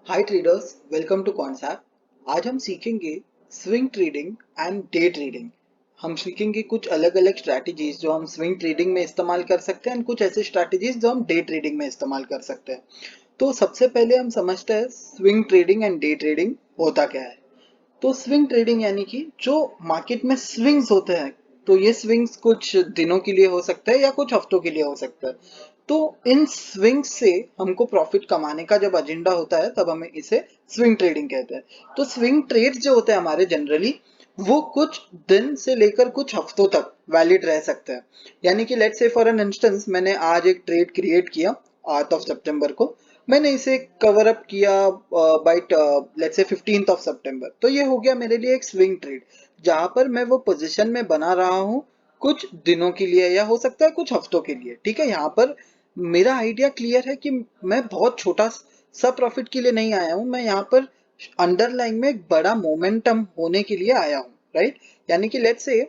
Hi traders, welcome to concept. आज हम सीखेंगे swing trading and day trading. हम सीखेंगे कुछ अलग अलग स्ट्रैटेजीज जो हम स्विंग ट्रेडिंग में इस्तेमाल कर सकते हैं और कुछ ऐसे स्ट्रैटेजीज जो हम डे ट्रेडिंग में इस्तेमाल कर सकते हैं। तो सबसे पहले हम समझते हैं swing trading and day trading होता क्या है। तो स्विंग ट्रेडिंग यानी कि जो मार्केट में स्विंग्स होते हैं, तो ये स्विंग्स कुछ दिनों के लिए हो सकता है या कुछ हफ्तों के लिए हो सकता है। तो इन स्विंग्स से हमको प्रॉफिट कमाने का जब एजेंडा होता है तब हमें इसे स्विंग ट्रेडिंग कहते हैं। तो स्विंग ट्रेड्स जो होते हैं हमारे जनरली वो कुछ दिन से लेकर कुछ हफ्तों तक वैलिड रह सकते हैं। यानी कि let's say for an instance मैंने आज एक ट्रेड क्रिएट किया 8 ऑफ सितंबर को। मैंने इसे कवर अप किया by let's say 15th of सितंबर। तो ये हो गया मेरे लिए एक स्विंग ट्रेड जहां पर मैं वो पोजीशन में बना रहा हूँ कुछ दिनों के लिए या हो सकता है कुछ हफ्तों के लिए। ठीक है, यहाँ पर मेरा आइडिया क्लियर है कि मैं बहुत छोटा सा प्रॉफिट के लिए नहीं आया हूँ। मैं यहाँ पर अंडरलाइन में एक बड़ा मोमेंटम होने के लिए आया हूँ, राइट। यानी कि लेट्स से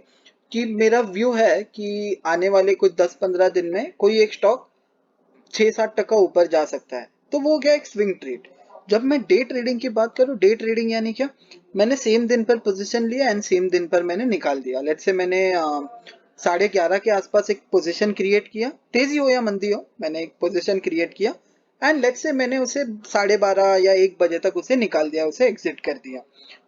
कि मेरा व्यू है कि आने वाले कुछ 10-15 दिन में कोई एक स्टॉक 6-7% ऊपर जा सकता है। तो वो क्या एक स्विंग ट्रेड। जब मैं डे ट्रेडिंग की बात करूं, डे ट्रेडिंग यानी क्या, मैंने सेम दिन पर पोजीशन लिया एंड सेम दिन पर मैंने निकाल दिया। लेट्स से मैंने 11:30 के आसपास एक पोजीशन क्रिएट किया, तेजी हो या मंदी हो मैंने एक पोजीशन क्रिएट किया एंड लेट्स से मैंने उसे 12:30 या 1 बजे तक उसे निकाल दिया, उसे एग्जिट कर दिया।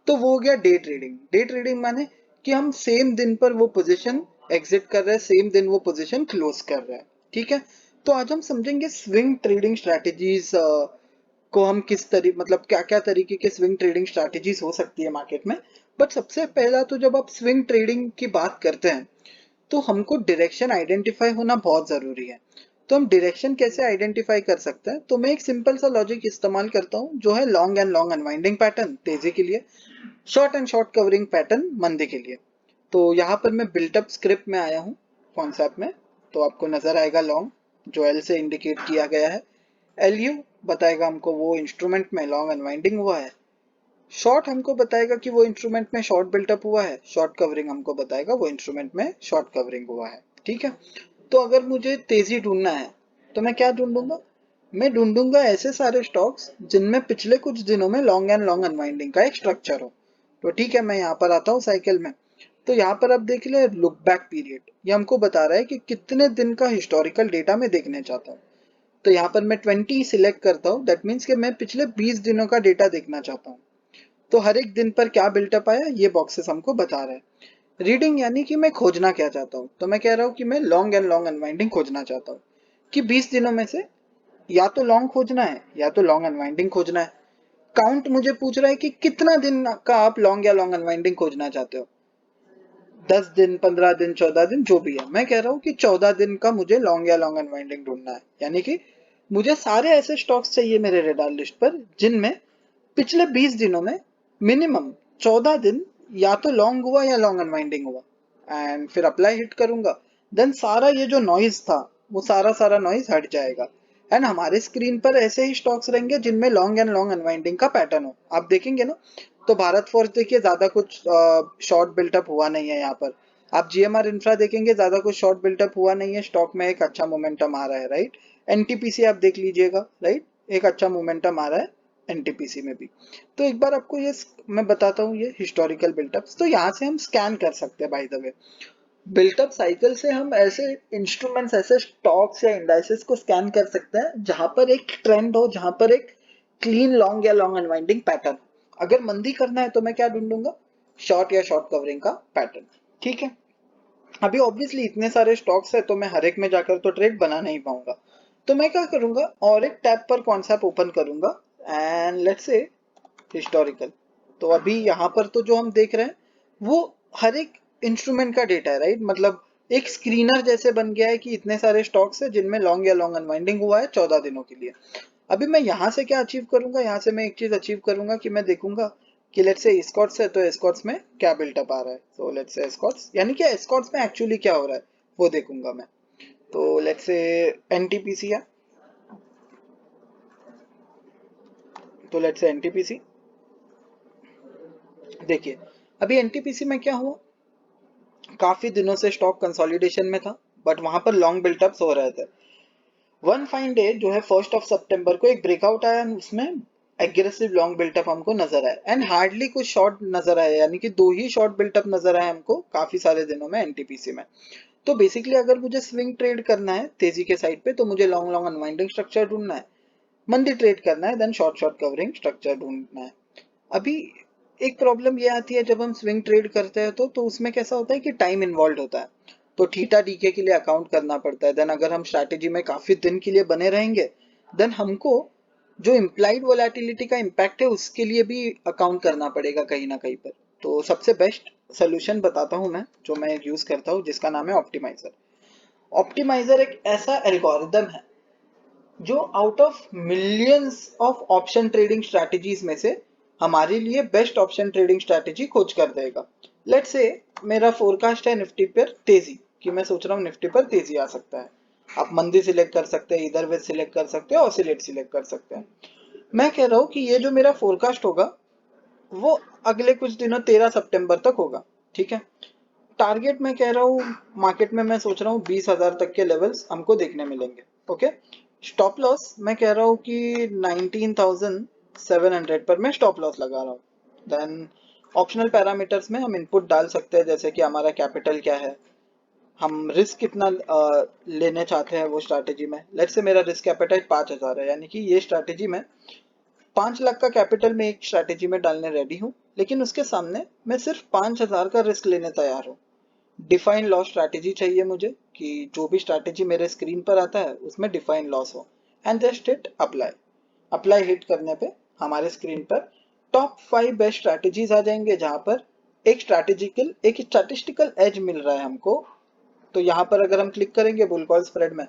तो वो हो गया डे ट्रेडिंग। डे ट्रेडिंग माने कि हम सेम दिन पर वो पोजीशन एग्जिट कर रहे हैं, सेम दिन वो पोजीशन क्लोज कर रहे हैं। ठीक है। तो आज हम समझेंगे स्विंग ट्रेडिंग स्ट्रैटेजीज को हम किस तरीके, मतलब क्या क्या तरीके के स्विंग ट्रेडिंग स्ट्रैटेजीज हो सकती है मार्केट में। बट सबसे पहला तो जब आप स्विंग ट्रेडिंग की बात करते हैं तो हमको डायरेक्शन आइडेंटिफाई होना बहुत जरूरी है। तो हम डायरेक्शन कैसे आइडेंटिफाई कर सकते हैं, तो मैं एक सिंपल सा लॉजिक इस्तेमाल करता हूँ जो है long and long unwinding pattern तेजी के लिए, short and short covering pattern मंदी के लिए। तो यहाँ पर मैं बिल्टअप स्क्रिप्ट में आया हूँ कॉन्सेप्ट में। तो आपको नजर आएगा लॉन्ग जो एल से इंडिकेट किया गया है। एल यू बताएगा हमको वो इंस्ट्रूमेंट में लॉन्ग अनवाइंडिंग हुआ है। शॉर्ट हमको बताएगा कि वो इंस्ट्रूमेंट में शॉर्ट बिल्टअप हुआ है। शॉर्ट कवरिंग हमको बताएगा वो इंस्ट्रूमेंट में शॉर्ट कवरिंग हुआ है। ठीक है। तो अगर मुझे तेजी ढूंढना है तो मैं क्या ढूंढूंगा, मैं ढूंढूंगा ऐसे सारे स्टॉक्स जिनमें पिछले कुछ दिनों में लॉन्ग एंड लॉन्ग अनवाइंडिंग का एक स्ट्रक्चर हो। तो ठीक है, मैं यहाँ पर आता हूँ साइकिल में। तो यहाँ पर आप देख ले लुक बैक पीरियड, ये हमको बता रहा है कि कितने दिन का हिस्टोरिकल डेटा मैं देखने चाहता हूँ। तो यहाँ पर मैं 20 सिलेक्ट करता हूँ, दैट मीन्स कि मैं पिछले 20 दिनों का डेटा देखना चाहता हूँ। तो हर एक दिन पर क्या बिल्टअप आया ये बॉक्सेस हमको बता रहे हैं। रीडिंग यानी कि मैं खोजना क्या चाहता हूँ, तो मैं कह रहा हूँ कि मैं लॉन्ग एंड लॉन्ग अनवाइंडिंग खोजना चाहता हूँ कि 20 दिनों में से या तो लॉन्ग खोजना है या तो लॉन्ग अनवाइंडिंग खोजना है। काउंट मुझे पूछ रहा है कि कितना दिन का आप लॉन्ग या लॉन्ग अनवाइंडिंग खोजना चाहते हो, 10 दिन, 15 दिन, 14 दिन, जो भी है। मैं कह रहा हूँ कि 14 दिन का मुझे लॉन्ग या लॉन्ग अनवाइंडिंग ढूंढना है। यानी कि मुझे सारे ऐसे स्टॉक्स चाहिए मेरे रेडार लिस्ट पर जिनमें पिछले 20 दिनों में मिनिमम 14 दिन या तो लॉन्ग हुआ या लॉन्ग अनवाइंडिंग हुआ। एंड फिर अप्लाई हिट करूंगा, देन सारा ये जो नॉइज था वो सारा सारा नॉइज हट जाएगा। एंड हमारे स्क्रीन पर ऐसे ही स्टॉक्स रहेंगे जिनमें लॉन्ग एंड लॉन्ग अनवाइंडिंग का पैटर्न हो। आप देखेंगे ना, तो भारत फोर्स देखिए ज्यादा कुछ शॉर्ट बिल्टअप हुआ नहीं है यहाँ पर। आप जीएमआर इंफ्रा देखेंगे ज्यादा कुछ शॉर्ट बिल्टअप हुआ नहीं है, स्टॉक में एक अच्छा मोमेंटम आ रहा है, राइट। एनटीपीसी आप देख लीजिएगा, राइट, एक अच्छा मोमेंटम आ रहा है एनटीपीसी में भी। तो एक बार आपको ये मैं बताता हूँ ये हिस्टोरिकल बिल्टअप्स, तो यहाँ से हम स्कैन कर सकते हैं। By the way, built up cycle से हम ऐसे इंस्ट्रूमेंट्स, ऐसे स्टॉक्स या इंडाइसेस को स्कैन कर सकते हैं जहां पर एक ट्रेंड हो, जहां पर एक क्लीन लॉन्ग या लॉन्ग अनवाइंडिंग पैटर्न। अगर मंदी करना है तो मैं क्या ढूंढूंगा, शॉर्ट या शॉर्ट कवरिंग का पैटर्न। ठीक है। अभी ऑब्वियसली इतने सारे स्टॉक्स है तो मैं हर एक में जाकर तो ट्रेड बना नहीं पाऊंगा। तो मैं क्या करूंगा, और एक टैब पर कॉन्सेप्ट ओपन करूंगा एंड लेट्स से हिस्टोरिकल। तो अभी यहाँ पर तो जो हम देख रहे हैं वो हर एक इंस्ट्रूमेंट का डेटा है, राइट। मतलब एक स्क्रीनर जैसे बन गया है कि इतने सारे स्टॉक्स है जिनमें लॉन्ग या लॉन्ग अनवाइंडिंग हुआ है 14 दिनों के लिए। अभी मैं यहाँ से क्या अचीव करूंगा, यहाँ से मैं एक चीज अचीव करूंगा कि मैं देखूंगा कि लेट्स से एस्कॉर्ट्स है तो एस्कॉर्ट्स में क्या बिल्टअप आ रहा है। तो लेट्स से एस्कॉर्ट्स यानी कि एस्कॉर्ट्स में एक्चुअली क्या हो रहा है वो देखूंगा मैं। तो लेट्स से एनटीपीसी है, तो लेट्स से एनटीपीसी देखिए। अभी एनटीपीसी में क्या हुआ, काफी दिनों से स्टॉक कंसोलिडेशन में था बट वहां पर लॉन्ग बिल्टअप्स हो रहे थे। वन फाइन डे जो है 1 सितंबर को एक ब्रेकआउट आया, उसमें एग्रेसिव लॉन्ग बिल्टअप हमको नजर आए एंड हार्डली कुछ शॉर्ट नजर आए, यानी कि 2 ही शॉर्ट बिल्टअप नजर आए हमको काफी सारे दिनों में एनटीपीसी में। तो बेसिकली अगर मुझे स्विंग ट्रेड करना है तेजी के साइड पे तो मुझे लॉन्ग लॉन्ग अनवाइंडिंग स्ट्रक्चर ढूंढना है, मंदी ट्रेड करना है then short short covering structure ढूंढना है। अभी एक प्रॉब्लम ये आती है जब हम स्विंग ट्रेड करते हैं तो उसमें कैसा होता है कि टाइम इन्वॉल्व होता है, तो थीटा डीके के लिए अकाउंट करना पड़ता है। देन अगर हम स्ट्रैटेजी में काफी दिन के लिए बने रहेंगे देन हमको जो इम्प्लाइड वोलेटिलिटी का इम्पैक्ट है उसके लिए भी अकाउंट करना पड़ेगा कहीं ना कहीं पर। तो सबसे बेस्ट सोल्यूशन बताता हूँ मैं जो मैं यूज करता हूँ, जिसका नाम है ऑप्टिमाइजर। ऑप्टिमाइजर एक ऐसा एल्गोरिदम है जो out of millions of option trading strategies में से हमारे लिए बेस्ट ऑप्शन ट्रेडिंग स्ट्रैटेजी खोज कर देगा। लेट्स से मेरा फोरकास्ट है निफ्टी पर तेजी कि मैं सोच रहा हूँ निफ्टी पर तेजी आ सकता है। आप मंदी सिलेक्ट कर सकते हैं, इधर वे सिलेक्ट कर सकते हैं, ऑसिलेट सिलेक्ट कर सकते हैं। मैं कह रहा हूँ कि ये जो मेरा फोरकास्ट होगा वो अगले कुछ दिनों 13 सितंबर तक होगा, ठीक है। टारगेट मैं कह रहा हूँ मार्केट में, मैं सोच रहा हूँ 20,000 तक के लेवल्स हमको देखने मिलेंगे, ओके। स्टॉप लॉस मैं कह रहा हूँ कि 19,700 पर मैं स्टॉप लॉस लगा रहा हूँ। देन ऑप्शनल पैरामीटर्स में हम इनपुट डाल सकते हैं, जैसे कि हमारा कैपिटल क्या है, हम रिस्क कितना लेने चाहते हैं वो स्ट्रैटेजी में। लेट्स से मेरा रिस्क कैपिटल 5,000 है, यानी कि ये स्ट्रैटेजी में 5 लाख का कैपिटल में एक स्ट्रैटेजी में डालने रेडी हूँ, लेकिन उसके सामने मैं सिर्फ 5,000 का रिस्क लेने तैयार हूँ। डिफाइन लॉस स्ट्रैटेजी चाहिए मुझे कि जो भी स्ट्रैटेजी मेरे स्क्रीन पर आता है उसमें डिफाइन लॉस हो, and just hit apply. Apply hit करने पे हमारे स्क्रीन पर टॉप 5 बेस्ट स्ट्रैटेजीज आ जाएंगे, जहां पर एक स्टैटिस्टिकल एज मिल रहा है हमको। तो यहाँ पर अगर हम क्लिक करेंगे बुल कॉल स्प्रेड में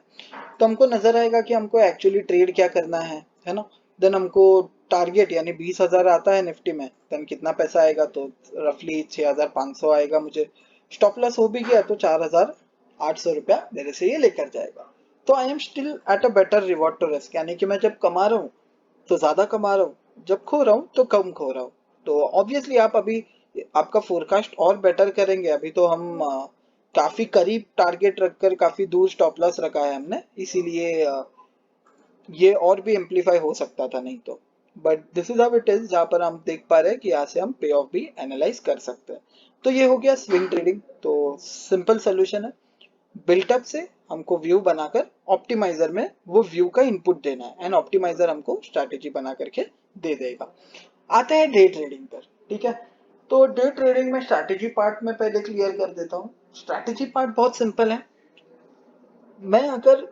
तो हमको नजर आएगा कि हमको एक्चुअली ट्रेड क्या करना है ना। देन हमको टारगेट यानी 20,000 आता है निफ्टी में, देन कितना पैसा आएगा तो रफली 6,500 आएगा मुझे। स्टॉप लॉस हो भी गया तो 4,800 रुपया मेरे से ये लेकर जाएगा। तो I am still at a better reward to risk, यानी कि मैं जब कमा रहा हूँ तो ज्यादा कमा रहा हूँ, जब खो रहा हूँ तो कम खो रहा हूँ। तो ऑब्वियसली आप अभी आपका फोरकास्ट और बेटर करेंगे। अभी तो हम काफी करीब टारगेट रखकर काफी दूर स्टॉप लॉस रखा है हमने, इसीलिए ये और भी एम्पलीफाई हो सकता था नहीं तो। But this is how it is, जहाँ पर हम देख पा रहे हैं कि यहाँ से हम पे ऑफ भी एनालाइज कर सकते हैं। तो ये हो गया स्विंग ट्रेडिंग। तो सिंपल सोल्यूशन है, बिल्टअप से हमको व्यू बनाकर ऑप्टिमाइजर में वो व्यू का इनपुट देना है एंड ऑप्टिमाइजर हमको स्ट्रैटेजी बना करके दे देगा। आते हैं डे ट्रेडिंग पर, ठीक है। तो डे ट्रेडिंग में स्ट्रैटेजी पार्ट में पहले क्लियर कर देता हूँ। स्ट्रैटेजी पार्ट बहुत सिंपल है। मैं अगर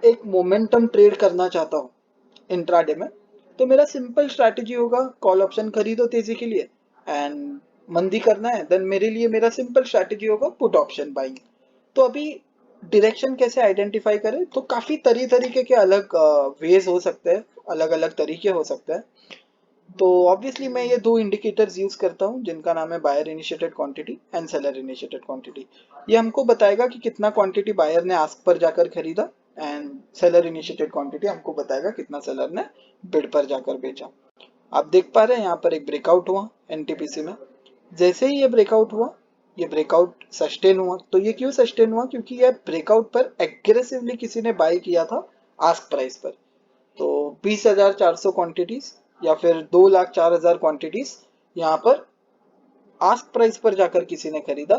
एक मोमेंटम ट्रेड करना चाहता हूँ इंट्राडे में तो मेरा सिंपल स्ट्रैटेजी होगा कॉल ऑप्शन खरीदो तेजी के लिए, एंड मंदी करना है देन मेरे लिए मेरा सिंपल स्ट्रैटेजी होगा पुट ऑप्शन बाइंग। तो अभी डायरेक्शन कैसे आइडेंटिफाई करें, तो काफी तरीके के अलग वेज हो सकते हैं, अलग अलग तरीके हो सकते हैं। तो ऑब्वियसली मैं ये दो इंडिकेटर्स यूज करता हूँ जिनका नाम है buyer initiated quantity and seller initiated quantity. ये हमको बताएगा कि कितना क्वांटिटी बायर ने आस्क पर जाकर खरीदा, एंड सेलर इनिशिएटेड क्वांटिटी हमको बताएगा कितना सेलर ने बिड पर जाकर बेचा। आप देख पा रहे हैं यहाँ पर एक ब्रेकआउट हुआ एनटीपीसी में। जैसे ही ये ब्रेकआउट हुआ, ये ब्रेकआउट सस्टेन हुआ। तो ये क्यों सस्टेन हुआ, क्योंकि ये ब्रेकआउट पर एग्रेसिवली किसी ने बाय किया था आस्क प्राइस पर। तो 20,400 क्वांटिटीज या फिर 2,04,000 क्वांटिटीज यहाँ पर आस्क प्राइस पर जाकर किसी ने खरीदा,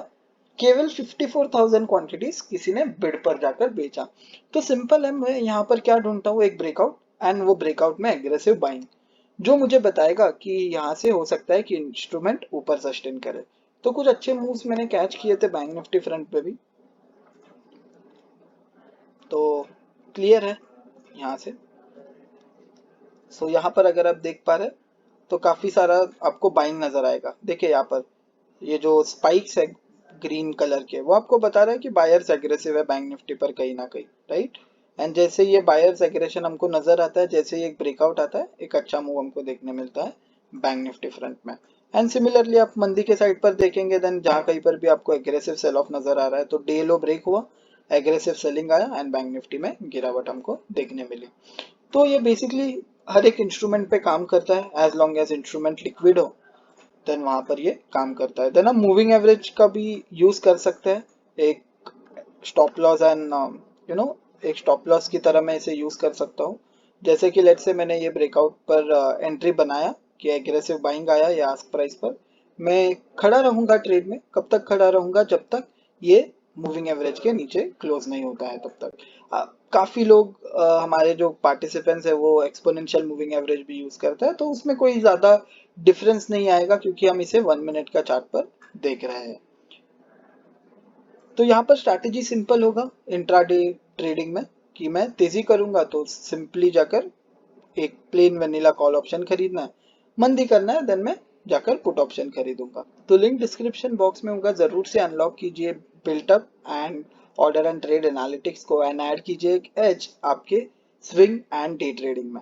केवल 54,000 क्वांटिटीज किसी ने बिड पर जाकर बेचा। तो सिंपल है, मैं यहाँ पर क्या ढूंढता हूँ, एक ब्रेकआउट एंड वो ब्रेकआउट में एग्रेसिव बाइंग, जो मुझे बताएगा कि यहाँ से हो सकता है कि इंस्ट्रूमेंट ऊपर सस्टेन करे। तो कुछ अच्छे मूव्स मैंने कैच किए थे बैंक निफ्टी फ्रंट पे भी, तो क्लियर है यहाँ से। सो यहाँ पर अगर आप देख पा रहे तो काफी सारा आपको बाइंग नजर आएगा। देखिए यहाँ पर ये जो स्पाइक्स है ग्रीन कलर के, वो आपको बता रहा है कि बायर्स एग्रेसिव है बैंक निफ्टी पर कहीं ना कहीं, राइट। एंड जैसे ये बायर्स एग्रेशन हमको नजर आता है, जैसे ही एक ब्रेकआउट आता है एक अच्छा मूव हमको देखने मिलता है बैंक निफ्टी फ्रंट में। एंड सिमिलरली आप मंदी के साइड पर देखेंगे, देन जहाँ कहीं पर भी आपको एग्रेसिव सेल ऑफ नजर आ रहा है तो डे लो ब्रेक हुआ, एग्रेसिव सेलिंग आया एंड बैंक निफ्टी में गिरावट हमको देखने मिली। तो ये बेसिकली हर एक इंस्ट्रूमेंट पे काम करता है, as long as instrument liquid हो देन वहां पर ये काम करता है। देन हम मूविंग एवरेज का भी यूज कर सकते हैं, एक stop loss and you know एक स्टॉप लॉस की तरह मैं इसे यूज कर सकता हूँ। जैसे कि लेट्स से मैंने ये ब्रेकआउट पर एंट्री बनाया कि एग्रेसिव बाइंग आया या आस्क प्राइस पर, मैं खड़ा रहूंगा ट्रेड में। कब तक खड़ा रहूंगा? जब तक ये मूविंग एवरेज के नीचे क्लोज नहीं होता है तब तक। काफी लोग हमारे जो पार्टिसिपेंट्स है वो एक्सपोनेंशियल मूविंग एवरेज भी यूज करते हैं, तो उसमें कोई ज्यादा डिफरेंस नहीं आएगा क्योंकि हम इसे 1 मिनट का चार्ट पर देख रहे हैं। तो यहाँ पर स्ट्रैटेजी सिंपल होगा इंट्राडे ट्रेडिंग में, कि मैं तेजी करूंगा तो सिंपली जाकर एक प्लेन वेनिला कॉल ऑप्शन खरीदना है, मंदी करना है देन मैं जाकर पुट ऑप्शन खरीदूंगा। तो लिंक डिस्क्रिप्शन बॉक्स में होगा, जरूर से अनलॉक कीजिए built up and order and trade analytics को, एंड ऐड कीजिए एक एज आपके स्विंग एंड डे ट्रेडिंग में।